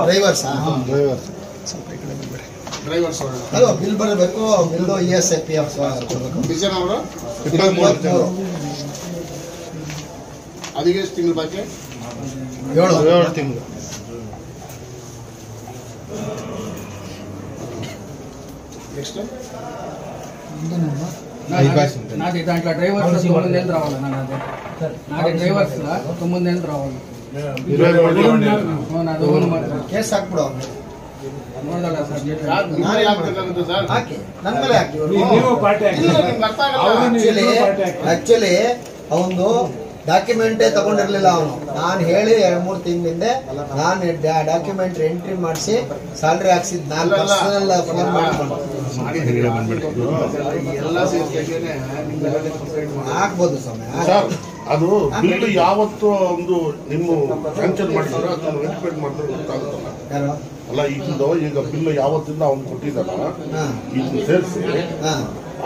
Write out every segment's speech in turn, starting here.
Drivers ಅದು bill ಬರಬೇಕು. Bill ESIPF ಕೊಡಬೇಕು. ಅದಕ್ಕೆ ಎಷ್ಟು ತಿಂಗಳು ಬಾಕಿ? 7 ತಿಂಗಳು. నెక్స్ట్ నాది దాంట్లో డ్రైవర్స్ 9 నెలలు రావాలి. నాది డ్రైవర్స్ 9 నెలలు రావాలి. ಕೇಸ್ ಹಾಕ್ಬಿಡು. ನೋಡಲ್ಲ ಸರ್, ಹಾಕಿ ನನ್ನ ಮೇಲೆ ಹಾಕಿ. ಆಕ್ಚುಲಿ ಅವನು ಡಾಕ್ಯುಮೆಂಟೇ ತಗೊಂಡಿರ್ಲಿಲ್ಲ. ಅವನು ನಾನು ಹೇಳಿ 2-3 ತಿಂಗಳಿಂದ ನಾನು ಡಾಕ್ಯುಮೆಂಟ್ ಎಂಟ್ರಿ ಮಾಡಿಸಿ ಸ್ಯಾಲ್ರಿ ಹಾಕ್ಸಿದ್. ನಾನು ಪರ್ಸನಲ್ ಫೋನ್ ಮಾಡ್ಕೊಂಡು ಹಾಕ್ಬೋದು ಸ್ವಾಮಿ. ಅದು ಬಿಲ್ ಯಾವತ್ತು ಒಂದು ನಿಮ್ಮ ಸ್ಯಾಂಕ್ಷನ್ ಮಾಡಿದ್ರೆ ಅದನ್ನು ವೆರಿಫೈ ಮಾಡಿದ್ರೆ ಗೊತ್ತಾಗುತ್ತಲ್ಲ. ಅಲ್ಲ ಈಗ ಬಿಲ್ ಯಾವತ್ತಿಂದ ಅವ್ನು ಕೊಟ್ಟಿದ್ದಾನ ಇದನ್ನು ಸೇರಿಸಿ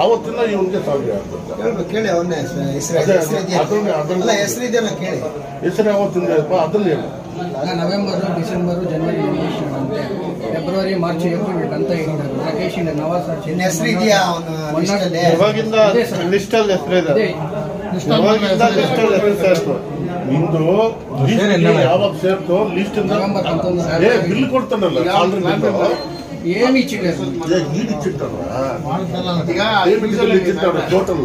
ಆವತ್ತಿಂದ ಇವನಿಗೆ ಸ್ಯಾಲ್ರಿ ಆಗ್ತದೆ. ಕೇಳಿ ಅವನ್ನೇ ಹೆಸರಿದೆಯಲ್ಲ ಕೇಳಿ. ಹೆಸರು ಯಾವತ್ತಿಂದ ಅದನ್ನ ಹೇಳಿ. ನವೆಂಬರ್, ಡಿಸೆಂಬರ್, ಜನವರಿ ಅಂತೆ, ಫೆಬ್ರವರಿ, ಮಾರ್ಚ್, ಏಪ್ರಿಲ್ ಅಂತ ಹೇಳಿದ್ದಾರೆ. ರಾಕೇಶ್ ನವಾಸ್ ಹೆಸರು ಇದೆಯಾ ಅವನ ಇವಾಗಿಂದ ಲಿಸ್ಟಲ್ಲಿ ಹೆಸರಿದೆ. ನಿಂದು ಯಾವಾಗ ಸೇರ್ತು ಲಿಸ್ಟ್ ಬಿಲ್ ಕೊಡ್ತಾನಲ್ಲ ಏಮಿ ಟೋಟಲ್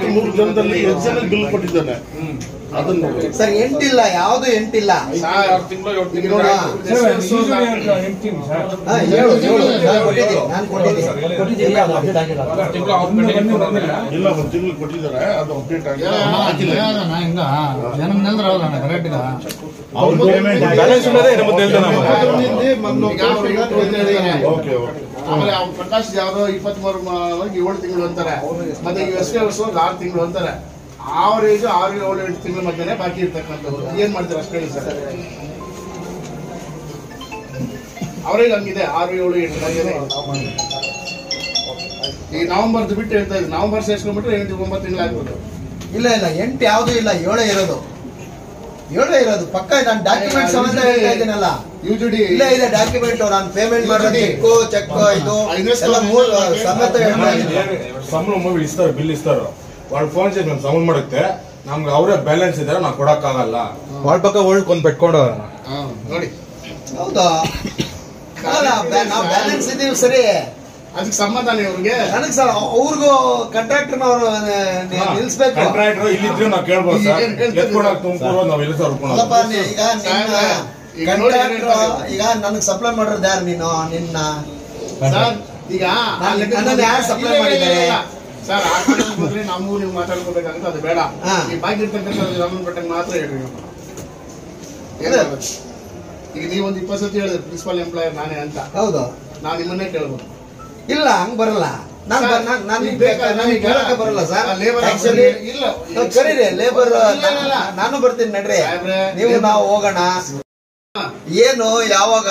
23 ಜನದಲ್ಲಿ ಎಷ್ಟು ಜನ ಬಿಲ್ ಕೊಟ್ಟಿದ್ದಾನೆ ಅದನ್ನು ಸರ್. ಎಂಟಿಲ್ಲ, ಯಾವ್ದು ಎಂಟಿಲ್ಲ. ನಾನು ಕೊಟ್ಟಿದ್ದೀನಿ. ಇಲ್ಲ, 1 ತಿಂಗಳು ಕೊಟ್ಟಿದ್ದಾರೆ. ಅದು ಅಪ್ಡೇಟ್ ಆಗಿಲ್ಲ. ಆಮೇಲೆ ಅವ್ನು ಪ್ರಕಾಶ್ ಯಾವ್ದೋ 23 7 ತಿಂಗಳು ಅಂತಾರೆ. ಮತ್ತೆ ಎಷ್ಟೇ ವರ್ಷ 6 ತಿಂಗಳು ಅಂತಾರೆ. ಆವರೇಜ್ 6-7 ತಿಂಗಳ ಮಧ್ಯೆ ಬಾಕಿ ಇರ್ತಕ್ಕಂಥದ್ದು. ಏನ್ ಮಾಡ್ತಾರೆ ಅಷ್ಟೇ ಸರ್. ಅವ್ರಿಗೆ ಹಂಗಿದೆ 6-7-8 ಈ ನವೆಂಬರ್ದು ಬಿಟ್ಟು ಹೇಳ್ತಾ ಇದ್ರು. ನವೆಂಬರ್ ಸೇರ್ಸ್ಕೊಂಡ್ಬಿಟ್ರೆ 8-9 ತಿಂಗಳು ಆಗ್ಬೋದು. ಇಲ್ಲ 8 ಯಾವ್ದು ಇಲ್ಲ, 7 ಇರೋದು. 7 ಇರೋದು ಪಕ್ಕ. ನಾನು ಡಾಕ್ಯುಮೆಂಟ್ ಸಮೇತ ಹೇಳ್ತಾ ಇದ್ದೀನಲ್ಲ. UGD ಇಲ್ಲ ಇದೆ ಡಾಕ್ಯುಮೆಂಟ್. ನಾನು ಪೇಮೆಂಟ್ ಮಾಡೋದು ಚೆಕ್ ಇದು ಸಮೇತ ಹೇಳ್ತಾ ಇದ್ದೀನಿ. ಸಂಬಳ ಇಸ್ತಾರೆ, ಬಿಲ್ ಇಸ್ತಾರ. వాళ్ళు ಫೋನ್ చేసి మేము సౌండ్ ಮಾಡುತ್ತೆ. ನಮ್ಗೆ ಅವರೇ ಬ್ಯಾಲೆನ್ಸ್ ಇದ್ದಾರೆ, ನಾವು ಕೊಡಕ್ಕಾಗಲ್ಲ. వాళ్ళ ಪಕ್ಕ ಒಳ್ಕೊಂಡ್ ಪೆಟ್ಕೊಂಡು ನೋಡಿ. ಹೌದಾ? ನಾವು ಬ್ಯಾಲೆನ್ಸ್ ಇದೀವಿ ಸರಿ. ಅದಕ್ಕೆ ಸಮಾಧಾನ ಅವ್ರಿಗೆ. ನನಗೆ ಸರ್ ಅವ್ರಿಗೂ ಕಾಂಟ್ರಾಕ್ಟರ್ನವ್ರು ನಿಲ್ಸ್ಬೇಕು. ಕಾಂಟ್ರಾಕ್ಟರ್ ಇಲ್ಲಿದ್ರೆ ನಾವು ಕೇಳ್ಬೋದು ಸರ್. ಎತ್ಕೊಡಕ್ ತುಮಕೂರು ನಾವು ಇಲ್ಲ ಸರ್. ಈಗ ನನಗೆ ಸಪ್ಲೈ ಮಾಡೋದು ಯಾರು? ನೀನು ನಿನ್ನ ಈಗ ಯಾರು ಸಪ್ಲೈ ಮಾಡಿದ್ದಾರೆ ಸರ್? ಆ ಕಡೆ ಬಂದ್ರೆ ನಮಗೂ ನೀವು ಮಾತಾಡ್ಕೋಬೇಕಾಗುತ್ತೆ. ಅದು ಬೇಡ. ಈ ಬಾಕಿ ಇರ್ತಕ್ಕಂಥ ಸಂಬಂಧಪಟ್ಟಂಗೆ ಮಾತ್ರ ಹೇಳ್ರಿ. ಈಗ ನೀವೊಂದು 20 ಸತಿ ಹೇಳಿದ್ರಿ ಪ್ರಿನ್ಸಿಪಲ್ ಎಂಪ್ಲಾಯರ್ ನಾನೇ ಅಂತ. ಹೌದು. ನಾನು ನಿಮ್ಮನ್ನೇ ಕೇಳ್ಬೋದು. ಇಲ್ಲ, ಹಂಗ್ ಬರಲ್ಲ. ನನಗೆ ಕೇಳಕ್ಕೆ ಬರಲ್ಲ ಸರ್. ಆಕ್ಚುಲಿ ಇಲ್ಲ, ಕರೀರಿ ಲೇಬರ್. ನಾನು ಬರ್ತೀನಿ ನಡ್ರಿ. ನೀವು ನಾವು ಹೋಗೋಣ. ಏನು ಯಾವಾಗ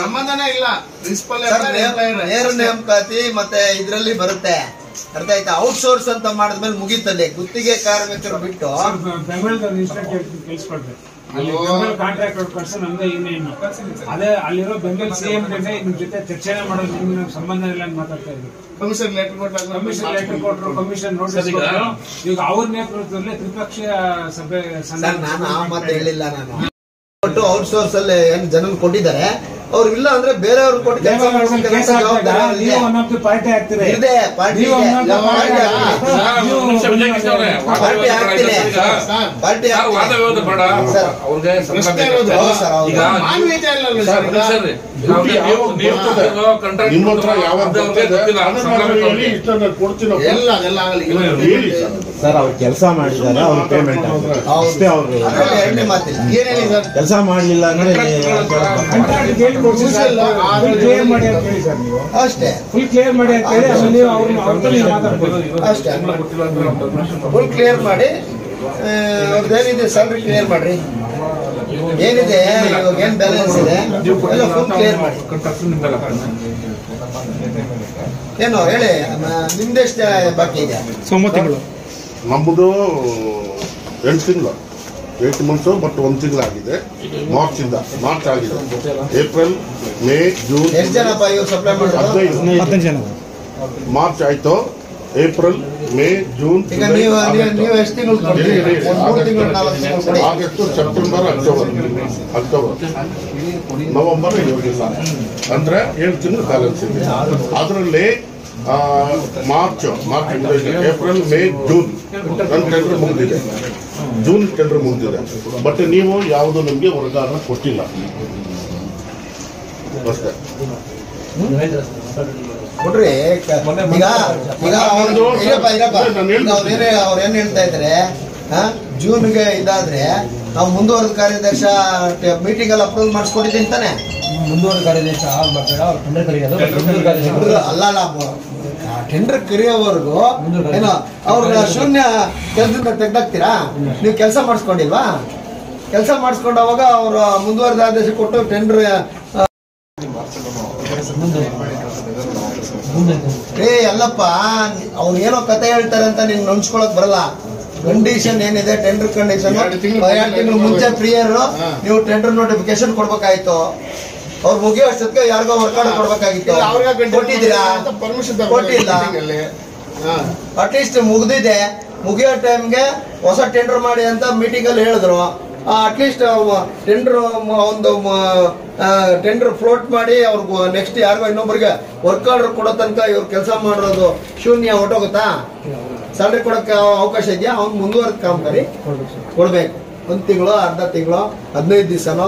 ಸಂಬಂಧನೇ ಇಲ್ಲ. ಪ್ರಿನ್ಸಿಪಲ್ ನೇರ ನೇಮಕಾತಿ ಮತ್ತೆ ಇದ್ರಲ್ಲಿ ಬರುತ್ತೆ. ಅರ್ಥ ಆಯ್ತಾ? ಔಟ್ಸೋರ್ಸ್ ಅಂತ ಮಾಡಿದ್ಮೇಲೆ ಮುಗೀತದೆ. ಗುತ್ತಿಗೆ ಕಾರ್ಮಿಕರು ಬಿಟ್ಟು ಕಾಂಟ್ರಾಕ್ಟರ್ ಪರ್ಸನ್ ಹಂಗ ಇನ್ನೇನು ಅದೇ ಅಲ್ಲಿರೋ ಬೆಂಬಲ ಸಿಎಂ ನಿಮ್ ಜೊತೆ ಚರ್ಚೆ ಮಾಡೋದು. ನಿಮ್ಗೆ ಸಂಬಂಧ ಇಲ್ಲ ಅಂತ ಮಾತಾಡ್ತಾ ಇದ್ರು. ಕಮಿಷನ್ ಲೆಟರ್ ಕೊಟ್ಟರು, ಕಮಿಷನ್ ನೋಟಿಸ್ ಕೊಟ್ಟರು. ಈಗ ಅವ್ರ ನೇತೃತ್ವದಲ್ಲಿ ತ್ರಿಪಕ್ಷೀಯ ಸಭೆ. ನಾನು ಆ ಮಾತು ಹೇಳಿಲ್ಲ. ನಾನು ಒಟ್ಟು ಔಟ್ಸೋರ್ಸ್ ಅಲ್ಲಿ ಏನ್ ಜನ ಕೊಟ್ಟಿದ್ದಾರೆ. ಅವ್ರು ಇಲ್ಲ ಅಂದ್ರೆ ಬೇರೆಯವ್ರು ಕೊಟ್ಟು ಕೆಲಸ ಪಾರ್ಟಿ ಆಗ್ತಾರೆ. ಪಾರ್ಟಿ ಸರ್ ಅವ್ರು ಕೆಲಸ ಮಾಡಿದ್ದಾರೆ, ಅವ್ರ ಪೇಮೆಂಟ್ ಅಷ್ಟೇ. ಅವರು ಕೆಲಸ ಮಾಡಲಿಲ್ಲ ಅಂದ್ರೆ ಅಷ್ಟೇ. ಫುಲ್ ಕ್ಲಿಯರ್ ಮಾಡಿ ಅಂತ ಹೇಳಿ ಅಷ್ಟೇ. ಫುಲ್ ಕ್ಲಿಯರ್ ಮಾಡಿ ಅವ್ರದ್ದೇನಿದೆ ಸ್ಯಾಲ್ರಿ ಕ್ಲಿಯರ್ ಮಾಡ್ರಿ. ಏನಿದೆ ಇವಾಗ ಏನ್ ಬ್ಯಾಲೆನ್ಸ್ ಇದೆ ಎಲ್ಲ ಫುಲ್ ಕ್ಲಿಯರ್ ಮಾಡಿ. ಏನು ಹೇಳಿ, ನಿಮ್ದೆಷ್ಟು ಬಾಕಿ ಇದೆ? 9 ತಿಂಗಳು. ನಮ್ಮದು 8 ತಿಂಗಳು. 8 months ಮತ್ತು 1 ತಿಂಗಳಾಗಿದೆ. ಮಾರ್ಚ್ ಆಗಿದೆ. ಏಪ್ರಿಲ್, ಮೇ, ಜೂನ್ ಎಷ್ಟು ಜನಪ್ಪ ಇವ್ರು ಸಪ್ಲೈ ಮಾಡೋದು? 15 ಜನ. ಮಾರ್ಚ್ ಆಯ್ತು, ಏಪ್ರಿಲ್, ಮೇ, ಜೂನ್, ಈಗ ನೀವು ಎಷ್ಟು ತಿಂಗಳು ಕೊಡ್ತೀರಿ? 3 ತಿಂಗಳು 4 ತಿಂಗಳು ಕೊಡಿ. ಆಗಸ್ಟ್, ಸೆಪ್ಟೆಂಬರ್, ಅಕ್ಟೋಬರ್, ನವೆಂಬರ್ ಇವಾಗಿಲ್ಲ ಅಂದ್ರೆ 7 ತಿಂಗಳು ಬ್ಯಾಲೆನ್ಸ್ ಇದೆ. ಅದರಲ್ಲಿ ಮಾರ್ಚ್ ಏಪ್ರಿಲ್, ಮೇ, ಜೂನ್ ನನ್ನ ಟೆಂಡರ್ ಮುಗಿದಿದೆ. ಜೂನ್ ಟೆಂಡರ್ ಮುಗಿದಿದೆ. ಬಟ್ ನೀವು ಯಾವುದು ನಮಗೆ ವರ್ಗಾವಣೆ ಕೊಟ್ಟಿಲ್ಲ ಅಷ್ಟೇ. ಕೊಡ್ರಿ. ಈಗ ಅವ್ರು ಏನ್ ಹೇಳ್ತಾ ಇದ್ರೆ, ಜೂನ್ಗೆ ಇದಾದ್ರೆ ನಾವು ಮುಂದುವರೆದ ಕಾರ್ಯದರ್ಶ ಮೀಟಿಂಗ್ ಅಲ್ಲಿ ಅಪ್ರೂವ್ ಮಾಡಿಸ್ಕೊಟ್ಟಿದ್ದೀನಿ ತಾನೆ. ಮುಂದುವರೆದ ಕಾರ್ಯದರ್ಶ ಅಲ್ಲ ಟೆಂಡರ್ ಕರೆಯೋವರೆಗೂ ಏನೋ ಅವ್ರ ಶೂನ್ಯ ಕೆಲಸದಿಂದ ತೆಗ್ದಾಕ್ತೀರಾ? ನೀವು ಕೆಲಸ ಮಾಡಿಸ್ಕೊಂಡಿಲ್ವಾ? ಕೆಲಸ ಮಾಡಿಸ್ಕೊಂಡವಾಗ ಅವ್ರ ಮುಂದುವರೆದ ಆದೇಶ ಕೊಟ್ಟು ಟೆಂಡರ್ ಅಲ್ಲಪ್ಪ, ಅವ್ರು ಏನೋ ಕತೆ ಹೇಳ್ತಾರೆ ಅಂತ ನೀನ್ ನೊಂಚ್ಕೊಳಕ್ ಬರಲ್ಲ. ಕಂಡೀಷನ್ ಏನಿದೆ, ಟೆಂಡರ್ ಕಂಡೀಷನ್ 2 ತಿಂಗಳು ಮುಂಚೆ ಪ್ರಿಯರ್ ನೀವು ಟೆಂಡರ್ ನೋಟಿಫಿಕೇಶನ್ ಕೊಡ್ಬೇಕಾಯ್ತು. ಅವ್ರು ಮುಗಿಯೋ ಅಷ್ಟೊತ್ತಿಗೆ ಯಾರಿಗೋ ವರ್ಕ್ ಕೊಡ್ಬೇಕಾಗಿತ್ತು. ಕೊಟ್ಟಿದ್ದೀರಾ? ಕೊಟ್ಟಿಲ್ಲ. ಅಟ್ಲೀಸ್ಟ್ ಮುಗ್ದಿದೆ. ಮುಗಿಯೋ ಟೈಮ್ಗೆ ಹೊಸ ಟೆಂಡರ್ ಮಾಡಿ ಅಂತ ಮೀಟಿಂಗ್ ಅಲ್ಲಿ ಹೇಳಿದ್ರು. ಅಟ್ಲೀಸ್ಟ್ ಟೆಂಡರ್ ಒಂದು ಟೆಂಡರ್ ಫ್ಲೋಟ್ ಮಾಡಿ ಅವ್ರಿಗೂ ನೆಕ್ಸ್ಟ್ ಯಾರಿಗೋ ಇನ್ನೊಬ್ಬರಿಗೆ ವರ್ಕ್ ಆರ್ಡರ್ ಕೊಡೋ ತನಕ ಇವ್ರು ಕೆಲಸ ಮಾಡಿರೋದು ಶೂನ್ಯ ಹೊಟ್ಟೋಗುತ್ತಾ? ಸ್ಯಾಲ್ರಿ ಕೊಡಕ್ಕೆ ಅವಕಾಶ ಇದೆಯಾ? ಅವ್ನು ಮುಂದುವರೆದ ಕಾಮಗಾರಿ ಕೊಡ್ಬೇಕು. 1 ತಿಂಗಳು, ಅರ್ಧ ತಿಂಗಳು, 15 ದಿವಸನೋ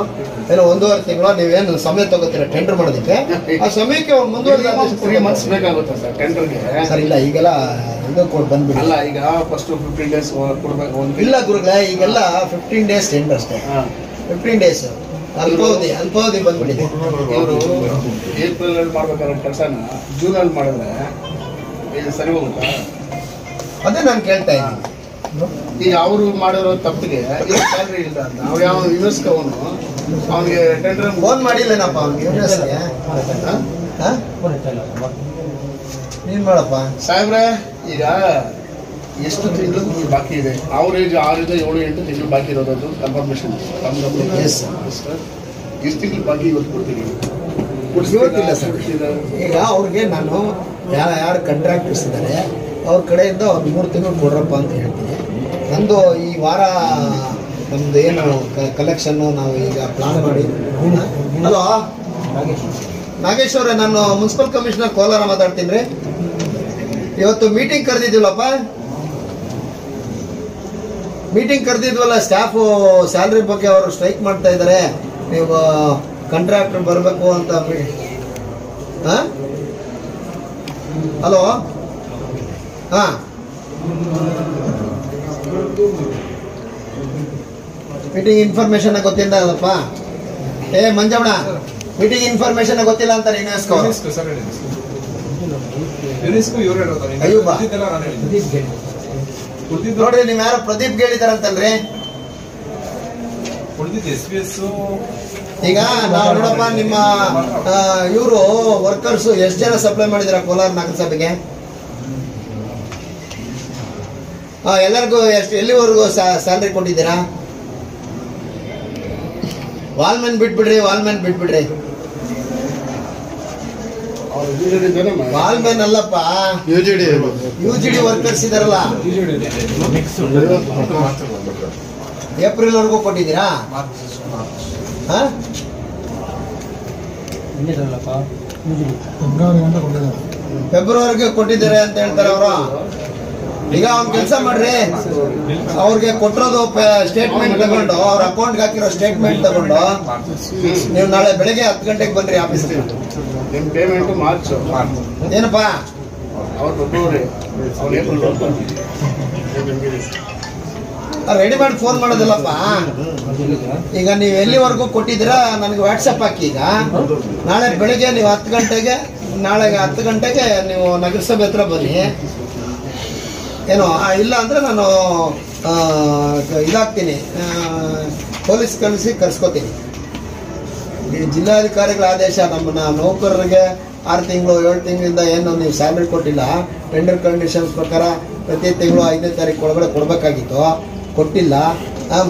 ಏನೋ 1.5 ತಿಂಗಳು ನೀವೇನು ಸಮಯ ತಗೋತೀರ ಟೆಂಡರ್ ಮಾಡೋದಕ್ಕೆ? ಆ ಸಮಯಕ್ಕೆ ಅವ್ರು ಮುಂದುವರೆದ ಬೇಕಾಗುತ್ತೆ ಸರ್ ಟೆಂಡರ್ಗೆ. ಸರ್ ಇಲ್ಲ, ಈಗೆಲ್ಲ ಇದು ಕೊಟ್ಟು ಬಂದ್ಬಿಡಿ. ಅಲ್ಲ, ಈಗ ಫಸ್ಟ್ 15 ಡೇಸ್ ಕೊಡ್ಬೇಕು. ಇಲ್ಲ ಗುರುಗಳೇ, ಈಗೆಲ್ಲ 15 ಡೇಸ್ ಟೆಂಡರ್ ಅಷ್ಟೇ. 15 ಡೇಸ್ ಅಲ್ಪಾವಧಿ ಬಂದ್ಬಿಟ್ಟಿದೆ. ಇವರು ಏಪ್ರಿಲ್ ಅಲ್ಲಿ ಮಾಡ್ಬೇಕಾದ್ರೆ ಕೆಲಸನ ಜೂನ್ ಅಲ್ಲಿ ಮಾಡಿದ್ರೆ ಇದು ಸರಿ ಹೋಗುತ್ತಾ? ಅದೇ ನಾನು ಕೇಳ್ತಾ ಇದ್ದೀನಿ. ಈಗ ಅವರು ಮಾಡಿರೋ ತಪ್ಪಿಗೆ ಸ್ಯಾಲ್ರಿ ಇಲ್ಲ ಅಂತ ನಾವು ಯಾವ ಯೂನಿವರ್ಸ್ಗೆ ಅವನಿಗೆ ಟೆಂಡರ್ ಫೋನ್ ಮಾಡಿಲ್ಲೇನಪ್ಪ ಅವ್ನಿಗೆ? ನೀನ್ ಮಾಡಪ್ಪ ಸಾಹೇಬ್ರೆ. ಈಗ ಎಷ್ಟು ತಿಂಗಳು ಬಾಕಿ ಇದೆ? ಅವ್ರ ಏಜ್ 6 7 8 ತಿಂಗಳು ಬಾಕಿ ಇರೋದು ಕನ್ಫರ್ಮೇಶನ್. ಎಷ್ಟು ತಿಂಗಳು ಬಾಕಿ ಇವತ್ತು ಕೊಡ್ತೀನಿ? ಇವತ್ತಿಲ್ಲ ಸರ್. ಈಗ ಅವ್ರಿಗೆ ನಾನು ಯಾರು ಕಾಂಟ್ರಾಕ್ಟರ್ಸ್ ಇದ್ದಾರೆ ಅವ್ರ ಕಡೆಯಿಂದ ಒಂದು 3 ತಿಂಗಳು ಕೊಡ್ರಪ್ಪ ಅಂತ ಹೇಳ್ತೀನಿ. ನಂದು ಈ ವಾರ ನಮ್ದು ಏನು ಕಲೆಕ್ಷನ್ನು ನಾವು ಈಗ ಪ್ಲಾನ್ ಮಾಡಿ. ಹಲೋ ನಾಗೇಶ್ ಅವರೇ, ನಾನು ಮುನ್ಸಿಪಲ್ ಕಮಿಷನರ್ ಕೋಲಾರ ಮಾತಾಡ್ತೀನಿ ರೀ. ಇವತ್ತು ಮೀಟಿಂಗ್ ಕರೆದಿದ್ದೀವಲ್ಲಪ್ಪ, ಮೀಟಿಂಗ್ ಕರೆದಿದ್ವಲ್ಲ, ಸ್ಟಾಫು ಸ್ಯಾಲ್ರಿ ಬಗ್ಗೆ ಅವರು ಸ್ಟ್ರೈಕ್ ಮಾಡ್ತಾ ಇದ್ದಾರೆ. ನೀವು ಕಾಂಟ್ರಾಕ್ಟರ್ ಬರಬೇಕು ಅಂತ. ಹಲೋ, ಹಾಂ, ಮೀಟಿಂಗ್ ಇನ್ಫಾರ್ಮೇಶನ್ ಗೊತ್ತಿಲ್ಲ ಅಲ್ಲಪ್ಪ. ಮಂಜವಣ, ಮೀಟಿಂಗ್ ಇನ್ಫಾರ್ಮೇಶನ್ ಗೊತ್ತಿಲ್ಲ ಅಂತ ಯುನೆಸ್ಕೋ. ಅಯ್ಯೂಬ ನೋಡ್ರಿ, ನೀವ್ ಯಾರೋ ಪ್ರದೀಪ್ ಹೇಳಿದಾರಂತಲ್ರಿ. ಈಗ ನಾವು ನೋಡಪ್ಪ, ನಿಮ್ಮ ಇವರು ವರ್ಕರ್ಸ್ ಎಷ್ಟು ಜನ ಸಪ್ಲೈ ಮಾಡಿದಿರ ಕೋಲಾರ ನಗರಸಭೆಗೆ? ಎಲ್ಲರಿಗೂ ಎಲ್ಲಿವರೆಗೂ ಸ್ಯಾಲ್ರಿ ಕೊಟ್ಟಿದ್ದೀರಾ? ವಾಲ್ಮೆನ್ ಬಿಟ್ಬಿಡ್ರಿ. ವಾಲ್ಮೆನ್ ಅಲ್ಲಪ್ಪ, UGD ವರ್ಕರ್ಸ್ ಇದಾರಲ್ಲ, ಏಪ್ರಿಲ್ ವರೆಗೂ ಕೊಟ್ಟಿದ್ದೀರಾ? ಫೆಬ್ರವರಿಗೆ ಕೊಟ್ಟಿದ್ದಾರೆ ಅಂತ ಹೇಳ್ತಾರೆ ಅವರು. ಈಗ ಅವ್ನ ಕೆಲಸ ಮಾಡ್ರಿ, ಅವ್ರಿಗೆ ಕೊಟ್ಟಿರೋದು ಸ್ಟೇಟ್ಮೆಂಟ್ ತಗೊಂಡು, ಅವ್ರ ಅಕೌಂಟ್ಗೆ ಹಾಕಿರೋ ಸ್ಟೇಟ್ಮೆಂಟ್ ತಗೊಂಡು ನೀವು ನಾಳೆ ಬೆಳಗ್ಗೆ 10 ಗಂಟೆಗೆ ಬನ್ರಿ ಆಫೀಸ್ಗೆ. ನಿಮ್ಮ ಪೇಮೆಂಟ್ ಮಾರ್ಚ್ ಏನಪ್ಪ? ರೆಡಿ ಮಾಡಿ ಫೋನ್ ಮಾಡೋದಿಲ್ಲಪ್ಪ. ಈಗ ನೀವು ಎಲ್ಲಿವರೆಗೂ ಕೊಟ್ಟಿದ್ದೀರಾ ನನಗೆ ವಾಟ್ಸಪ್ ಹಾಕಿ. ಈಗ ನಾಳೆ ಬೆಳಗ್ಗೆ ನೀವು 10 ಗಂಟೆಗೆ, ನಾಳೆ 10 ಗಂಟೆಗೆ ನೀವು ನಗರಸಭೆ ಹತ್ರ ಬನ್ನಿ. ಏನೋ ಇಲ್ಲ ಅಂದರೆ ನಾನು ಇದಾಗ್ತೀನಿ, ಪೊಲೀಸ್ ಕರ್ಸ್ಕೊತೀನಿ. ಜಿಲ್ಲಾಧಿಕಾರಿಗಳ ಆದೇಶ, ನಮ್ಮನ್ನ ನೌಕರರಿಗೆ 6 ತಿಂಗಳು 7 ತಿಂಗಳಿಂದ ಏನು ನೀವು ಸ್ಯಾಲ್ರಿ ಕೊಟ್ಟಿಲ್ಲ, ಟೆಂಡರ್ ಕಂಡೀಷನ್ಸ್ ಪ್ರಕಾರ ಪ್ರತಿ ತಿಂಗಳು 5ನೇ ತಾರೀಕು ಒಳಗಡೆ ಕೊಡಬೇಕಾಗಿತ್ತು, ಕೊಟ್ಟಿಲ್ಲ.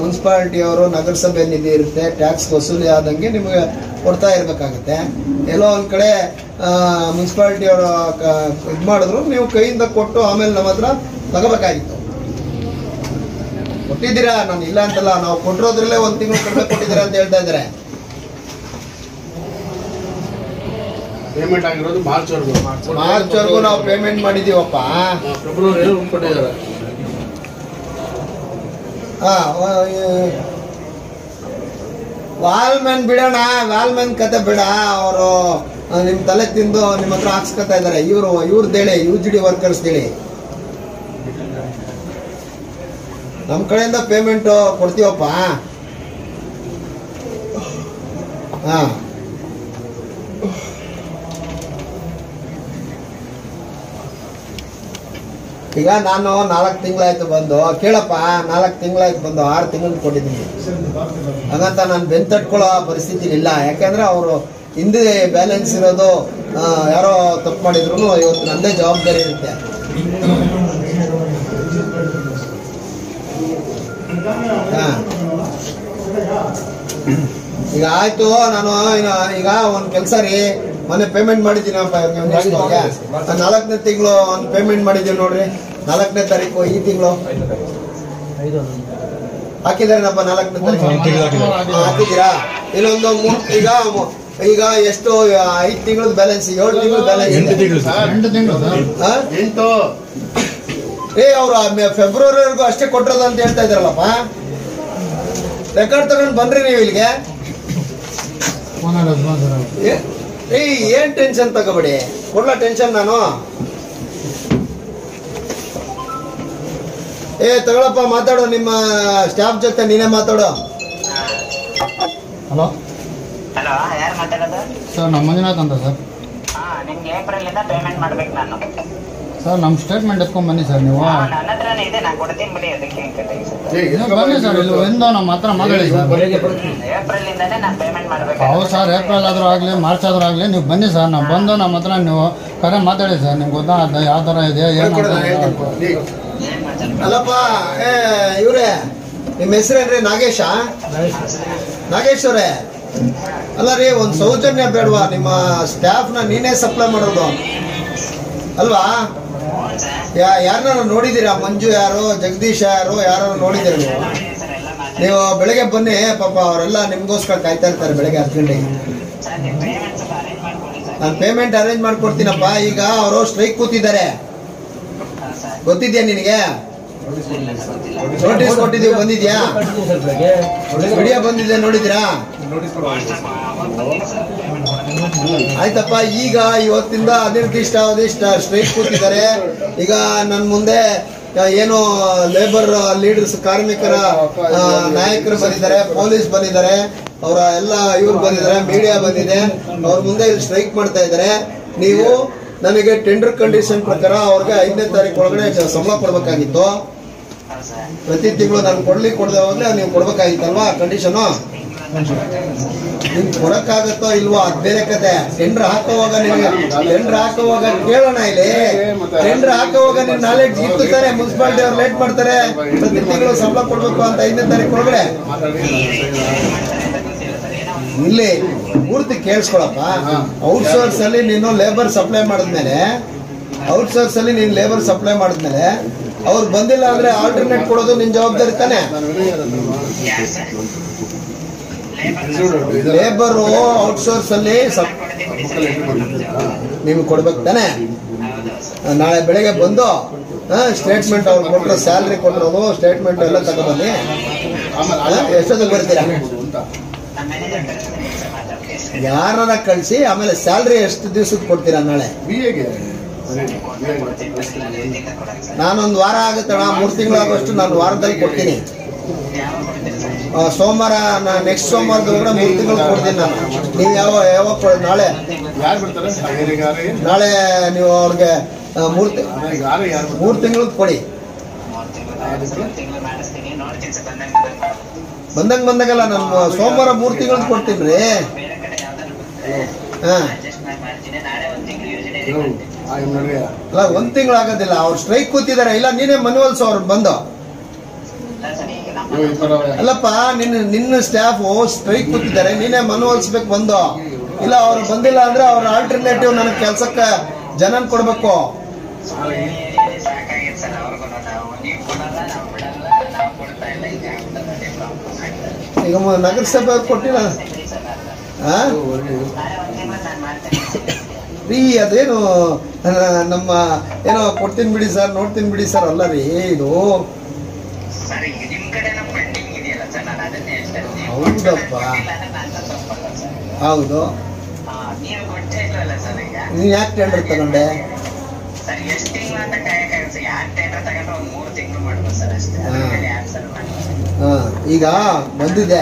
ಮುನ್ಸಿಪಾಲಿಟಿಯವರು ನಗರಸಭೆ ನಿಧಿ ಇರುತ್ತೆ, ಟ್ಯಾಕ್ಸ್ ವಸೂಲಿ ಆದಂಗೆ ನಿಮಗೆ ಕೊಡ್ತಾ ಇರಬೇಕಾಗುತ್ತೆ. ಎಲ್ಲೋ ಒಂದು ಕಡೆ ಮುನ್ಸಿಪಾಲಿಟಿಯವರು ಇದು ಮಾಡಿದ್ರು, ನೀವು ಕೈಯಿಂದ ಕೊಟ್ಟು ಆಮೇಲೆ ನಮ್ಮ ಹತ್ರ ತಗೋಬೇಕಾಗಿತ್ತು. ಕೊಟ್ಟಿದ್ದೀರಾ, ನಾನು ಇಲ್ಲ ಅಂತಲ್ಲ, ನಾವು ಕೊಟ್ಟಿರೋದ್ರಲ್ಲೇ 1 ತಿಂಗಳು ಕಡಿಮೆ ಕೊಟ್ಟಿದ್ದೀರಾ ಅಂತ ಹೇಳ್ತಾ ಇದ್ದಾರೆ. ಪೇಮೆಂಟ್ ಆಗಿರೋದು ಮಾರ್ಚ್ವರೆಗೂ ನಾವು ಪೇಮೆಂಟ್ ಮಾಡಿದೀವಪ್ಪ. ಫೆಬ್ರವರಿ ಕೊಟ್ಟಿದ್ದಾರೆ. ವಾಲ್ಮ್ಯಾನ್ ಬಿಡೋಣ, ವಾಲ್ಮ್ಯಾನ್ ಕತೆ ಬಿಡ. ಅವರು ನಿಮ್ ತಲೆ ತಿಂದು ನಿಮ್ಮ ಹತ್ರ ಹಾಕ್ಸ್ಕೊತಾ ಇದಾರೆ. ಇವ್ರದ್ದೇಳಿ UGD ವರ್ಕರ್ಸ್ ಹೇಳಿ, ನಮ್ಮ ಕಡೆಯಿಂದ ಪೇಮೆಂಟ್ ಕೊಡ್ತೀವಪ್ಪ. ಈಗ ನಾನು 4 ತಿಂಗಳಾಯ್ತು ಬಂದು, ಕೇಳಪ್ಪ, 4 ತಿಂಗಳಾಯ್ತು ಬಂದು 6 ತಿಂಗಳು ಕೊಟ್ಟಿದ್ದೀನಿ. ಹಾಗಂತ ನಾನು ಬೆನ್ ತಟ್ಕೊಳ್ಳೋ ಪರಿಸ್ಥಿತಿ ಇಲ್ಲ. ಯಾಕಂದ್ರೆ ಅವರು ಹಿಂದೆ ಬ್ಯಾಲೆನ್ಸ್ ಇರೋದು ಯಾರೋ ತಪ್ಪು ಮಾಡಿದ್ರು ಇವತ್ತು ನಂದೇ ಜವಾಬ್ದಾರಿ ಇರುತ್ತೆ. ಈಗ ಆಯ್ತು, ನಾನು ಈಗ ಒಂದು ಕೆಲಸ ರೀ, ಮೊನ್ನೆ ಪೇಮೆಂಟ್ ಮಾಡಿದ್ದೀನಿ. 4ನೇ ತಿಂಗಳು ಒಂದು ಪೇಮೆಂಟ್ ಮಾಡಿದ್ದೀವಿ ನೋಡ್ರಿ, 4ನೇ ತಾರೀಕು ಈ ತಿಂಗಳು ಹಾಕಿದಾರೇನಪ್ಪ? 4ನೇ ತಾರೀಕು ಹಾಕಿದ್ದೀರಾ? ಇಲ್ಲೊಂದು ಈಗ ಎಷ್ಟು 5 ತಿಂಗಳದ ಬ್ಯಾಲೆನ್ಸ್, 7 ತಿಂಗಳು ಬ್ಯಾಲೆನ್ಸ್. 8 ತಿಂಗಳು ಅವ್ರು ಫೆಬ್ರವರಿವರೆಗೂ ಅಷ್ಟೇ ಕೊಟ್ಟಿರೋದು ಅಂತ ಹೇಳ್ತಾ ಇದಾರಲ್ಲಪ್ಪ. ರೆಕಾರ್ಡ್ ತಗೊಂಡು ಬನ್ರಿ ನೀವು ಇಲ್ಲಿಗೆ. ಏನ್ ಟೆನ್ಷನ್ ತಗೋಬೇಡಿ, ಕೊಡ್ಲಾ ಟೆನ್ಷನ್ ನಾನು. ತಗೊಳಪ್ಪ, ಮಾತಾಡು ನಿಮ್ಮ ಸ್ಟಾಫ್ ಜೊತೆ, ನೀನೇ ಮಾತಾಡು. ಹಲೋ ಹಲೋ, ಯಾರು ಮಾತಾಡೋದು? ಸರ್, ನಮ್ಮ ಮಂಜುನಾಥ್ ಅಂತ ಸರ್. ನಿಮ್ಗೆ ಏಪ್ರಿಲ್ ಇಂದ ಪೇಮೆಂಟ್ ಮಾಡ್ಬೇಕು ನಾನು. ಸರ್, ನಮ್ಮ ಸ್ಟೇಟ್ಮೆಂಟ್ ಎತ್ಕೊಂಡ್ ಬನ್ನಿ ಸರ್ ನೀವು. ನನ್ನ ಹತ್ರನೇ ಇದೆ, ನಾನು ಕೊಡ್ತೀನಿ ಬಿಡಿ. ಅದಕ್ಕೆ ಬನ್ನಿ ಸರ್, ಇಲ್ಲಿ ಒಂದು ನಮ್ಮ ಹತ್ರ ಮಾತಾಡಿ ಸರ್. ಏಪ್ರಿಲ್ ಇಂದಾನೆ ನಾನು ಪೇಮೆಂಟ್ ಮಾಡ್ಬೇಕು. ಹೌದು ಸರ್, ಏಪ್ರಿಲ್ ಆದ್ರೂ ಆಗಲಿ ಮಾರ್ಚ್ ಆದ್ರೂ ಆಗಲಿ ನೀವು ಬನ್ನಿ ಸರ್. ನಾವು ಬಂದು ನಮ್ಮ ಹತ್ರ ನೀವು ಕರೆ ಮಾತಾಡಿ ಸರ್. ನಿಮ್ಗೆ ಗೊತ್ತಾಗ ಯಾವ ಥರ ಇದೆ ಏನು. ಅಲ್ಲಪ್ಪ, ಇವ್ರೆ ನಿಮ್ಮ ಹೆಸರೇನ್ರಿ? ನಾಗೇಶ? ನಾಗೇಶ್ ಅವರೇ, ಅಲ್ಲ ರೀ, ಒಂದು ಸೌಜನ್ಯ ಬೇಡವಾ? ನಿಮ್ಮ ಸ್ಟಾಫ್ನ ನೀನೇ ಸಪ್ಲೈ ಮಾಡೋದು ಅಲ್ವಾ? ಯಾರನ್ನ ನೋಡಿದ್ದೀರಾ? ಮಂಜು ಯಾರು, ಜಗದೀಶ್ ಯಾರು ನೋಡಿದ್ದೀರಾ ನೀವು? ಬೆಳಗ್ಗೆ ಬನ್ನಿ, ಪಾಪ ಅವರೆಲ್ಲ ನಿಮ್ಗೋಸ್ಕರ ಕಾಯ್ತಾ ಇರ್ತಾರೆ ಬೆಳಗ್ಗೆ 10 ಗಂಟೆಗೆ. ನಾನು ಪೇಮೆಂಟ್ ಅರೇಂಜ್ ಮಾಡ್ಕೊಡ್ತೀನಪ್ಪ. ಈಗ ಅವರು ಸ್ಟ್ರೈಕ್ ಕೂತಿದ್ದಾರೆ, ಗೊತ್ತಿದ್ಯಾ ನಿನಗೆ? ನೋಟಿಸ್ ಕೊಟ್ಟಿದ್ದೀವಿ, ಬಂದಿದ್ಯಾ? ವಿಡಿಯೋ ಬಂದಿದೆ, ನೋಡಿದ್ದೀರಾ? ಆಯ್ತಪ್ಪ. ಈಗ ಇವತ್ತಿಂದ ಅನಿರ್ದಿಷ್ಟ ಸ್ಟ್ರೈಕ್ ಕೂತಿದ್ದಾರೆ. ಈಗ ನನ್ನ ಮುಂದೆ ಏನು ಲೇಬರ್ ಲೀಡರ್ಸ್, ಕಾರ್ಮಿಕರ ನಾಯಕರು ಬಂದಿದ್ದಾರೆ, ಪೊಲೀಸ್ ಬಂದಿದ್ದಾರೆ, ಅವರ ಎಲ್ಲ ಇವ್ರು ಬಂದಿದ್ದಾರೆ, ಮೀಡಿಯಾ ಬಂದಿದೆ. ಅವ್ರ ಮುಂದೆ ಇಲ್ಲಿ ಸ್ಟ್ರೈಕ್ ಮಾಡ್ತಾ ಇದ್ದಾರೆ. ನೀವು ನನಗೆ ಟೆಂಡರ್ ಕಂಡೀಷನ್ ಪ್ರಕಾರ ಅವ್ರಿಗೆ 5ನೇ ತಾರೀಕು ಒಳಗಡೆ ಸಂಬಳ ಕೊಡ್ಬೇಕಾಗಿತ್ತು. ಪ್ರತಿ ತಿಂಗಳು ನಾನು ಕೊಡದೆ ಹೋಗ್ಲೆ ನೀವು ಕೊಡ್ಬೇಕಾಗಿತ್ತಲ್ವಾ ಕಂಡೀಷನು? ನಿಮ್ಗೆ ಕೊಡಕ್ಕಾಗತ್ತೋ ಇಲ್ವೋ ಅದು ಬೇರೆ ಕತೆ. ಟೆಂಡರ್ ಹಾಕೋವಾಗ ಕೇಳೋಣ ಇಲ್ಲಿ. ಟೆಂಡರ್ ಹಾಕೋವಾಗ ನಿಮ್ ನಾಲೆಡ್ಜ್ ಇತ್ತು ತಾನೆ? ಮುನ್ಸಿಪಾಲಿಟಿ ಅವ್ರು ಲೇಟ್ ಮಾಡ್ತಾರೆ, ಪ್ರತಿ ತಿಂಗಳು ಸಂಬಳ ಕೊಡ್ಬೇಕು ಅಂತ 5ನೇ ತಾರೀಕು ಒಳಗಡೆ. ಇಲ್ಲಿ ಪೂರ್ತಿ ಕೇಳಿಸ್ಕೊಳಪ್ಪ. ಔಟ್ಸೋರ್ಸ್ ಅಲ್ಲಿ ನೀನು ಲೇಬರ್ ಸಪ್ಲೈ ಮಾಡಿದ್ಮೇಲೆ ಅವ್ರು ಬಂದಿಲ್ಲ ಅಂದ್ರೆ ಆಲ್ಟರ್ನೇಟ್ ಕೊಡೋದು ನಿನ್ ಜವಾಬ್ದಾರಿ ತಾನೆ? ಲೇಬರ್ ಔಟ್ಸೋರ್ಸ್ ಅಲ್ಲಿ ನೀವು ಕೊಡ್ಬೇಕು ತಾನೆ? ನಾಳೆ ಬೆಳಗ್ಗೆ ಬಂದು ಸ್ಟೇಟ್ಮೆಂಟ್ ಅವ್ರು ಕೊಟ್ಟರು, ಸ್ಯಾಲ್ರಿ ಕೊಟ್ಟಿರೋದು ಸ್ಟೇಟ್ಮೆಂಟ್ ಎಲ್ಲ ತಗೊಂಡ್ಬನ್ನಿ. ಎಷ್ಟೊತ್ತಿಗೆ ಬರ್ತೀರಾ? ಯಾರನ್ನ ಕಳಿಸಿ ಆಮೇಲೆ ಸ್ಯಾಲ್ರಿ ಎಷ್ಟು ದಿವಸಕ್ಕೆ ಕೊಡ್ತೀರಾ ನಾಳೆ? ನಾನೊಂದು ವಾರ ಆಗುತ್ತಣ್ಣ, 3 ತಿಂಗಳಾಗೋಷ್ಟು ನಾನು ವಾರದಲ್ಲಿ ಕೊಡ್ತೀನಿ. ಸೋಮವಾರ, ನೆಕ್ಸ್ಟ್ ಸೋಮವಾರದೊಳಗಡೆ 3 ತಿಂಗಳು ಕೊಡ್ತೀನಿ ನಾನು. ನೀವು ಯಾವಾಗ ನಾಳೆ ನೀವು ಅವ್ರಿಗೆ 3 ತಿಂಗಳು ಕೊಡಿ. ಬಂದಂಗಲ್ಲ, ನಾನು ಸೋಮವಾರ 3 ತಿಂಗಳು ಕೊಡ್ತೀನಿ ರೀ. ಅಲ್ಲ, 1 ತಿಂಗಳು ಆಗೋದಿಲ್ಲ. ಅವ್ರು ಸ್ಟ್ರೈಕ್ ಕೂತಿದ್ದಾರೆ. ಇಲ್ಲ, ನೀನೇ ಮನವೊಲ್ಸು ಅವ್ರು ಬಂದು. ಅಲ್ಲಪ್ಪ ನಿನ್ನ ಸ್ಟಾಫ್ ಸ್ಟ್ರೈಕ್ ಕೂತಿದ್ದಾರೆ, ನೀನೇ ಮನವೊಲಿಸ್ಬೇಕು ಬಂದು. ಇಲ್ಲ ಅವ್ರು ಬಂದಿಲ್ಲ ಅಂದ್ರೆ ಅವ್ರ ಆಲ್ಟರ್ನೇಟಿವ್ ನನಗೆ ಕೆಲ್ಸಕ್ಕೆ ಜನನ್ ಕೊಡ್ಬೇಕು. ಸಾಕಾಗಿತ್ತು ಸರ್ ಅವ್ರಿಗೂ. ನೀವು ಕೊಡಲ್ಲ, ನಾವು ಬಿಡಲ್ಲ, ನಾವು ಕೊಡ್ತಾ ಇಲ್ಲ. ಈಗ ನಗರಸಭೆ ಕೊಟ್ಟಿಲ್ಲ ರೀ, ಅದೇನು ನಮ್ಮ ಏನೋ ಕೊಡ್ತೀನಿ ಬಿಡಿ ಸರ್, ನೋಡ್ತೀನಿ ಬಿಡಿ ಸರ್ ಅಲ್ಲ ರೀ ಇದು. ಹೌದಪ್ಪ, ಹೌದು. ನೀನ್ ಯಾಕೆ ಟೆಂಡರ್ ತಗೊಂಡೆ? ಈಗ ಬಂದಿದೆ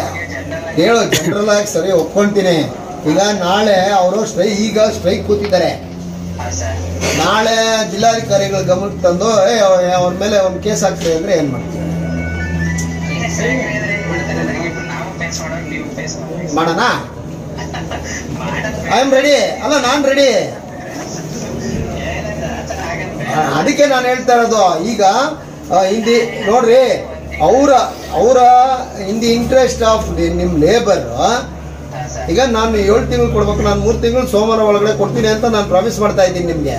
ಹೇಳು, ಜನರಲ್ ಆಗಿ ಸರಿ ಒಪ್ಕೊಂತೀನಿ. ಈಗ ನಾಳೆ ಅವರು ಸ್ಟ್ರೈಕ್ ಕೂತಿದ್ದಾರೆ. ನಾಳೆ ಜಿಲ್ಲಾಧಿಕಾರಿಗಳ ಗಮನಕ್ಕೆ ತಂದು ಅವ್ರ ಮೇಲೆ ಒಂದು ಕೇಸ್ ಹಾಕ್ತೀರಿ ಅಂದ್ರೆ ಏನ್ ಮಾಡ್ತೀವಿ? ಮಾಡೋಣ? I am ready. ಅಲ್ಲ, ನಾನ್ ರೆಡಿ. ಅದಕ್ಕೆ ನಾನು ಹೇಳ್ತಾ ಇರೋದು. ಈಗ ಹಿಂದಿ ನೋಡ್ರಿ, ಅವರ ಇನ್ ದಿ ಇಂಟ್ರೆಸ್ಟ್ ಆಫ್ ನಿಮ್ ಲೇಬರ್. ಈಗ ನಾನು 7 ತಿಂಗಳು ಕೊಡ್ಬೇಕು, ನಾನು 3 ತಿಂಗಳು ಸೋಮವಾರ ಒಳಗಡೆ ಕೊಡ್ತೀನಿ ಅಂತ ನಾನು ಪ್ರಾಮಿಸ್ ಮಾಡ್ತಾ ಇದ್ದೀನಿ ನಿಮ್ಗೆ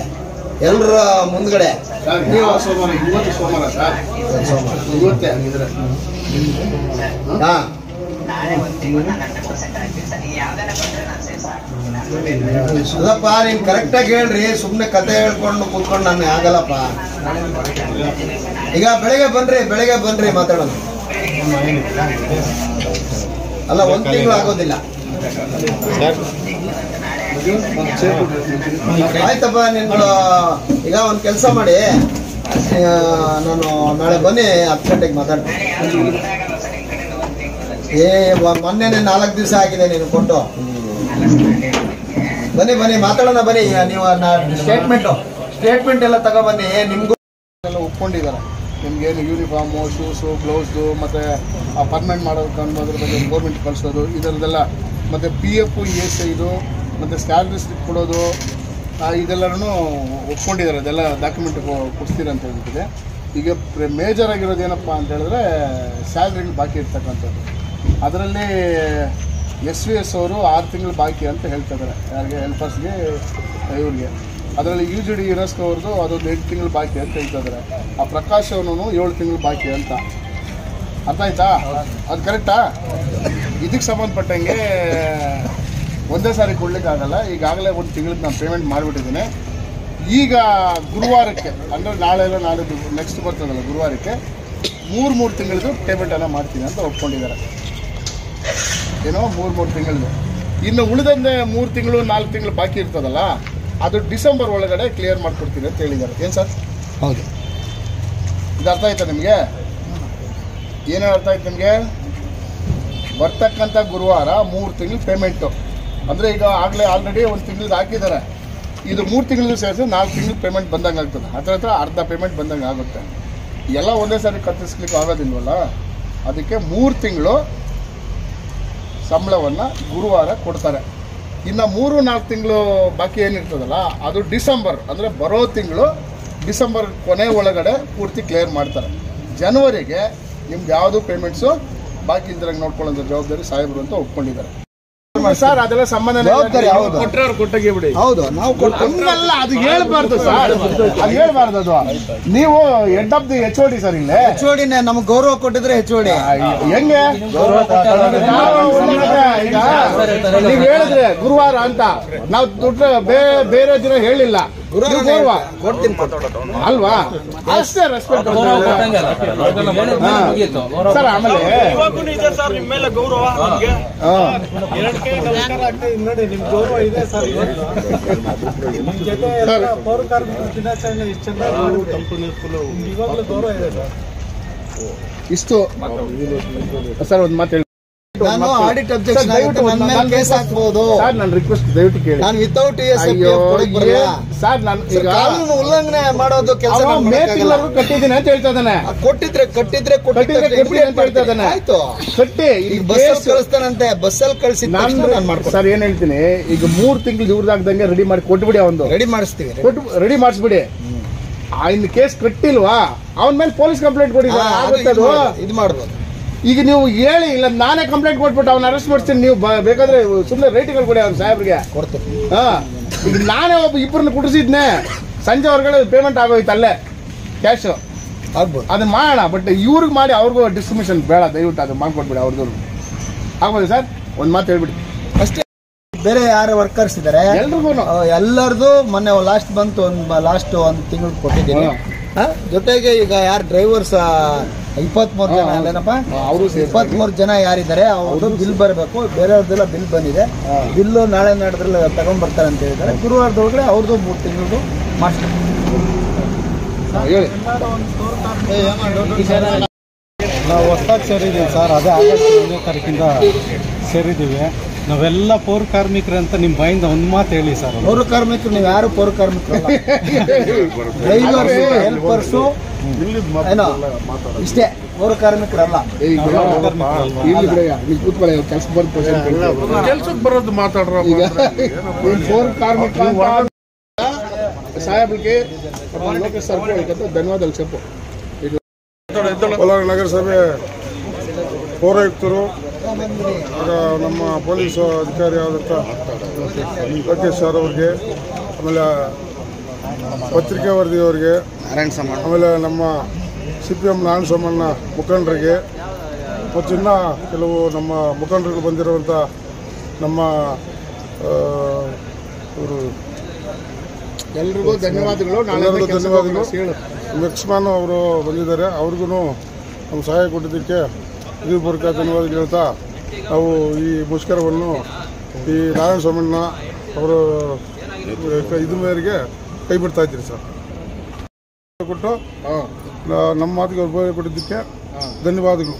ಎಲ್ಲರ ಮುಂದ್ಗಡೆ. ನೀವು ಅಲ್ಲಪ್ಪ, ನೀನ್ ಕರೆಕ್ಟಾಗಿ ಹೇಳ್ರಿ. ಸುಮ್ನೆ ಕತೆ ಹೇಳ್ಕೊಂಡು ಕೂತ್ಕೊಂಡು ನಾನು ಆಗಲ್ಲಪ್ಪ. ಈಗ ಬೆಳಗ್ಗೆ ಬನ್ರಿ ಮಾತಾಡೋಣ. ಅಲ್ಲ, 1 ತಿಂಗಳು ಆಗೋದಿಲ್ಲ. ಆಯ್ತಪ್ಪ, ನಿಮ್ದು ಈಗ ಒಂದು ಕೆಲಸ ಮಾಡಿ, ನಾನು ನಾಳೆ ಬನ್ನಿ 10 ಗಂಟೆಗೆ ಮಾತಾಡ್ತೀನಿ. ಮೊನ್ನೆನೆ 4 ದಿವಸ ಆಗಿದೆ ನೀನು ಕೊಟ್ಟು. ಬನ್ನಿ ಮಾತಾಡೋಣ. ಬನ್ನಿ, ನೀವು ಸ್ಟೇಟ್ಮೆಂಟ್ ಎಲ್ಲ ತಗೊಬನ್ನಿ. ನಿಮ್ಗೂ ಎಲ್ಲ ಒಪ್ಕೊಂಡಿದ್ದಾರೆ. ನಿಮ್ಗೇನು ಯೂನಿಫಾರ್ಮು, ಶೂಸು, ಗ್ಲೌಸ್ದು, ಮತ್ತು ಪರ್ಮನೆಂಟ್ ಮಾಡೋದು ಅನ್ನೋದ್ರ ಬಗ್ಗೆ ಗೌರ್ಮೆಂಟ್ ಕಳಿಸೋದು, ಇದರದೆಲ್ಲ, ಮತ್ತು PF ESI ಮತ್ತು ಸ್ಯಾಲ್ರಿ ಸ್ಲಿಪ್ ಕೊಡೋದು, ಇದೆಲ್ಲರೂ ಒಪ್ಕೊಂಡಿದ್ದಾರೆ. ಅದೆಲ್ಲ ಡಾಕ್ಯುಮೆಂಟ್ ಕೊಡ್ತೀರ ಅಂತ ಹೇಳ್ತಿದೆ. ಈಗ ಮೇಜರ್ ಆಗಿರೋದು ಏನಪ್ಪ ಅಂತ ಹೇಳಿದ್ರೆ ಸ್ಯಾಲ್ರಿಗಳು ಬಾಕಿ ಇರ್ತಕ್ಕಂಥದ್ದು. ಅದರಲ್ಲಿ SVS ಅವರು 6 ತಿಂಗಳು ಬಾಕಿ ಅಂತ ಹೇಳ್ತಾ ಇದ್ದಾರೆ. ಯಾರಿಗೆ? ಹೆಲ್ಪರ್ಸ್ಗೆ, ಇವ್ರಿಗೆ. ಅದರಲ್ಲಿ UGD ಯುನೆಸ್ಕೋ ಅವ್ರದ್ದು ಅದೊಂದು 8 ತಿಂಗಳು ಬಾಕಿ ಅಂತ ಹೇಳ್ತಾ ಇದ್ದಾರೆ. ಆ ಪ್ರಕಾಶ್ ಅವನು 7 ತಿಂಗಳು ಬಾಕಿ ಅಂತ. ಅರ್ಥ ಆಯ್ತಾ? ಅದು ಕರೆಕ್ಟಾ? ಇದಕ್ಕೆ ಸಂಬಂಧಪಟ್ಟಂಗೆ ಒಂದೇ ಸಾರಿ ಕೊಡ್ಲಿಕ್ಕಾಗಲ್ಲ. ಈಗಾಗಲೇ 1 ತಿಂಗಳಿಗೆ ನಾನು ಪೇಮೆಂಟ್ ಮಾಡಿಬಿಟ್ಟಿದ್ದೀನಿ. ಈಗ ಗುರುವಾರಕ್ಕೆ, ಅಂದರೆ ನಾಳೆಲ್ಲ ನಾಳಿದ್ದು ನೆಕ್ಸ್ಟ್ ಬರ್ತದಲ್ಲ, ಗುರುವಾರಕ್ಕೆ 3 ತಿಂಗಳದ್ದು ಪೇಮೆಂಟನ್ನು ಮಾಡ್ತೀನಿ ಅಂತ ಒಪ್ಕೊಂಡಿದ್ದಾರೆ. ಏನೋ 3 ತಿಂಗಳದ್ದು. ಇನ್ನು ಉಳಿದಂತೆ 3 ತಿಂಗಳು 4 ತಿಂಗಳು ಬಾಕಿ ಇರ್ತದಲ್ಲ, ಅದು ಡಿಸೆಂಬರ್ ಒಳಗಡೆ ಕ್ಲಿಯರ್ ಮಾಡಿಕೊಡ್ತೀನಿ ಅಂತ ಹೇಳಿದ್ದಾರೆ. ಏನು ಸರ್? ಹೌದು. ಇದು ಅರ್ಥ ಆಯ್ತಾ ನಿಮಗೆ? ಏನೇನು ಅರ್ಥ ಆಯ್ತು ನಿಮಗೆ? ಬರ್ತಕ್ಕಂಥ ಗುರುವಾರ 3 ತಿಂಗಳು ಪೇಮೆಂಟು. ಅಂದರೆ ಈಗ ಆಲ್ರೆಡಿ 1 ತಿಂಗಳದ್ದು ಹಾಕಿದ್ದಾರೆ. ಇದು 3 ತಿಂಗಳು ಸೇರಿಸಿ 4 ತಿಂಗಳು ಪೇಮೆಂಟ್ ಬಂದಂಗೆ ಆಗ್ತದೆ. ಹತ್ರ ಅರ್ಧ ಪೇಮೆಂಟ್ ಬಂದಂಗೆ ಆಗುತ್ತೆ. ಎಲ್ಲ ಒಂದೇ ಸಾರಿ ಕತ್ತಿಸ್ಲಿಕ್ಕೆ ಆಗೋದಿಲ್ವಲ್ಲ, ಅದಕ್ಕೆ 3 ತಿಂಗಳು ಸಂಬಳವನ್ನು ಗುರುವಾರ ಕೊಡ್ತಾರೆ. ಇನ್ನು 3-4 ತಿಂಗಳು ಬಾಕಿ ಏನಿರ್ತದಲ್ಲ, ಅದು ಡಿಸೆಂಬರ್, ಅಂದರೆ ಬರೋ ತಿಂಗಳು ಡಿಸೆಂಬರ್ ಕೊನೆ ಒಳಗಡೆ ಪೂರ್ತಿ ಕ್ಲಿಯರ್ ಮಾಡ್ತಾರೆ. ಜನವರಿಗೆ ನಿಮ್ಗೆ ಯಾವುದು ಪೇಮೆಂಟ್ಸು ಬಾಕಿ ಇದ್ರಂಗೆ ನೋಡ್ಕೊಳ್ಳೋ ಜವಾಬ್ದಾರಿ ಸಾಹೇಬರು ಅಂತ ಒಪ್ಕೊಂಡಿದ್ದಾರೆ. ಸರ್, ಅದೆಲ್ಲ ಸಂಬಂಧ ಕೊಟ್ಟಾಗೆ ಬಿಡಿ. ಹೌದು, ನಾವು ಹಂಗಲ್ಲ, ಅದು ಹೇಳ್ಬಾರ್ದು ಸರ್, ಅದು ಹೇಳ್ಬಾರ್ದು. ಅದು ನೀವು head of the HOD sir. ಇಲ್ಲೇ HOD ನಮ್ಗೆ ಗೌರವ ಕೊಟ್ಟಿದ್ರೆ HOD ಹೆಂಗೆ ನೀವು ಹೇಳಿದ್ರೆ ಗುರುವಾರ ಅಂತ, ನಾವು ದುಡ್ಡು ಬೇರೆ ದಿನ ಹೇಳಿಲ್ಲ. ಗೌರವ ಕೊಡ್ತೀನಿ ಅಲ್ವಾ? ಅಷ್ಟೇ ರೆಸ್ಪೆಕ್ಟ್ ಸರ್. ಆಮೇಲೆ ನೋಡಿ, ನಿಮ್ ಗೌರವ ಇದೆ ಸರ್. ಪೌರ ಕಾರ್ಮಿಕರ ದಿನಾಚರಣೆ ಇಷ್ಟು ಚೆನ್ನಾಗಿ ಇವಾಗಲೂ ಗೌರವ ಇದೆ ಸರ್. ಇಷ್ಟು ಸರ್ ಒಂದು ಮಾತು ಹೇಳಿ. ನಾನು ಆಡಿಟ್ ಅಬ್ಜೆಕ್ಷನ್ ನನ್ನ ಮೇಲೆ ಕೇಸ್ ಹಾಕಬಹುದು ಸರ್. ನನ್ನ ರಿಕ್ವೆಸ್ಟ್ ದಯವಿಟ್ಟು ಕೇಳಿ. ನಾನು ವಿತೌಟ್ ಸರ್, ನಾನು ಈಗ ಕಾನೂನು ಉಲ್ಲಂಘನೆ ಮಾಡೋದು ಕೆಲಸ ಕಟ್ಟಿದ್ದೀನಿ ಅಂತ ಹೇಳ್ತಾ ಇದ್ದಾನೆ. ಕಟ್ಟಿದ್ರೆ ಅಂತ ಹೇಳ್ತಾ ಇದ್ದಾನೆ. ಆಯ್ತು, ಕಟ್ಟಿ ಈಗ ಬಸ್ಸಲ್ಲಿ ಕಳಿಸ್ತಾನಂತೆ. ಬಸ್ಸಲ್ಲಿ ಕಳಿಸಿ ನಾನು ಸರ್ ಏನ್ ಹೇಳ್ತೀನಿ, ಈಗ 3 ತಿಂಗಳು ಇವ್ರದಾಗ್ದಂಗೆ ರೆಡಿ ಮಾಡಿ ಕೊಟ್ಬಿಡಿ. ಒಂದು ರೆಡಿ ಮಾಡಿಸ್ತೀವಿ, ರೆಡಿ ಮಾಡಿಸ್ಬಿಡಿ. ಇನ್ನು ಕೇಸ್ ಕಟ್ಟಿಲ್ವಾ, ಅವನ ಮೇಲೆ ಪೊಲೀಸ್ ಕಂಪ್ಲೇಂಟ್ ಕೊಡಿ. ಇದು ಮಾಡ್ಬೋದು. ಈಗ ನೀವು ಹೇಳಿ, ಇಲ್ಲ ನಾನೇ ಕಂಪ್ಲೇಂಟ್ ಕೊಟ್ಬಿಟ್ಟು ಅವ್ನ ಅರೆಸ್ಟ್ ಮಾಡಿಸ್ತೀನಿ, ನೀವು ಬೇಕಾದ್ರೆ ಸುಮ್ಮನೆ ರೇಟಿಗಳು ಕೊಡಿ ಅವ್ನ ಸಾಹೇಬ್ರಿಗೆ. ಕೊಡ್ತೀನಿ. ಹಾಂ, ಈಗ ನಾನೇ ಒಬ್ಬ ಇಬ್ಬರನ್ನ ಕುಡಿಸಿದ್ನೆ, ಸಂಜೆ ಹೊರಗಡೆ ಪೇಮೆಂಟ್ ಆಗೋಯ್ತು ಅಲ್ಲೇ ಕ್ಯಾಶು, ಆಗ್ಬೋದು. ಅದನ್ನ ಮಾಡೋಣ. ಬಟ್ ಇವ್ರಿಗೆ ಮಾಡಿ ಅವ್ರಿಗೂ ಡಿಸ್ಟ್ರಿಬ್ಯೂಷನ್ ಬೇಡ, ದಯವಿಟ್ಟು ಅದು ಮಾಡ್ಕೊಟ್ಬಿಡಿ ಅವ್ರದ್ದು. ಆಗ್ಬೋದು ಸರ್? ಒಂದು ಮಾತು ಹೇಳ್ಬಿಡಿ ಅಷ್ಟೇ. ಬೇರೆ ಯಾರು ವರ್ಕರ್ಸ್ ಇದ್ದಾರೆ ಎಲ್ರಿಗೂ ಎಲ್ಲರದು ಮೊನ್ನೆ ಲಾಸ್ಟ್ ಬಂತು, ಒಂದು ತಿಂಗಳು ಕೊಟ್ಟಿದ್ದೀನಿ. ಜೊತೆಗೆ ಈಗ ಯಾರು ಡ್ರೈವರ್ಸ್ 23 ಜನ ಅಲ್ಲೇನಪ್ಪ, ಅವರು 23 ಜನ ಯಾರಿದ್ದಾರೆ ಅವ್ರದ್ದು ಬಿಲ್ ಬರಬೇಕು. ಬೇರೆಯವ್ರದ್ದೆಲ್ಲ ಬಿಲ್ ಬಂದಿದೆ. ಬಿಲ್ಲು ನಾಳೆ ನಾಡಿದ್ರಲ್ಲಿ ತಗೊಂಡ್ಬರ್ತಾರೆ ಅಂತ ಹೇಳಿದ್ದಾರೆ. ಗುರುವಾರದೊಳಗಡೆ ಅವ್ರದ್ದು 3 ತಿಂಗಳದು ಮಾಡ್ತಾರೆ. ಹೇಳಿ. ನಾವು ಹೊಸದಾಗಿ ಸೇರಿದ್ದೀವಿ ಸರ್, ಅದೇ ಆಗಸ್ಟ್ 1ನೇ ತಾರೀಕಿಂದ ಸೇರಿದ್ದೀವಿ. ನಾವೆಲ್ಲ ಪೌರ ಕಾರ್ಮಿಕರು ಅಂತ ನಿಮ್ಮ ಬಾಯಿಂದ ಒಂದು ಮಾತು ಹೇಳಿ ಸರ್. ಪೌರ ಕಾರ್ಮಿಕರು ನೀವು ಯಾರು ಪೌರ ಕಾರ್ಮಿಕರು ಡ್ರೈವರ್ಸು, ಹೆಲ್ಪರ್ಸು ಏನೋ ಇಷ್ಟೇ, ಪೌರ ಕಾರ್ಮಿಕರಲ್ಲ. ಕೆಲ್ಸಕ್ಕೆ ಬರೋದು ಮಾತಾಡ್ರ. ಪೌರ ಕಾರ್ಮಿಕ ಸಾಹೇಬ್ರಿಗೆ ಲೋಕೇಶ್ ಸರ್ ಧನ್ಯವಾದಗಳು ಸರ್. ಕೋಲಾರ ನಗರಸಭೆ ಪೌರಾಯುಕ್ತರು, ನಮ್ಮ ಪೊಲೀಸ್ ಅಧಿಕಾರಿ ಆದಂಥ ಲೋಕೇಶ್ ಸರ್ ಅವ್ರಿಗೆ, ಆಮೇಲೆ ಪತ್ರಿಕೆ ವರದಿಯವರಿಗೆ, ಆಮೇಲೆ ನಮ್ಮ CPM ನಾರಾಯಣ ಸೋಮಣ್ಣ ಮುಖಂಡರಿಗೆ, ಮತ್ತು ಇನ್ನು ಕೆಲವು ನಮ್ಮ ಮುಖಂಡರು ಬಂದಿರುವಂಥ ನಮ್ಮ ಎಲ್ರಿಗೂ ಧನ್ಯವಾದಗಳು. ಎಲ್ಲರಿಗೂ ಧನ್ಯವಾದಗಳು. ಲಕ್ಷ್ಮಣ್ ಅವರು ಬಂದಿದ್ದಾರೆ, ಅವ್ರಿಗೂ ನಮ್ಮ ಸಹಾಯ ಕೊಟ್ಟಿದ್ದಕ್ಕೆ ಹೃದಯಪೂರ್ವಕ ಧನ್ಯವಾದಗಳು ಹೇಳ್ತಾ ನಾವು ಈ ಮುಷ್ಕರವನ್ನು ಈ ನಾರಾಯಣ ಸ್ವಾಮಣ್ಣ ಅವರು ಇದ್ರ ಮೇರೆಗೆ ಕೈ ಬಿಡ್ತಾ ಇದ್ದೀರಿ ಸರ್. ಕೊಟ್ಟು ನಮ್ಮ ಮಾತಿಗೆ ಕೊಟ್ಟಿದ್ದಕ್ಕೆ ಧನ್ಯವಾದಗಳು.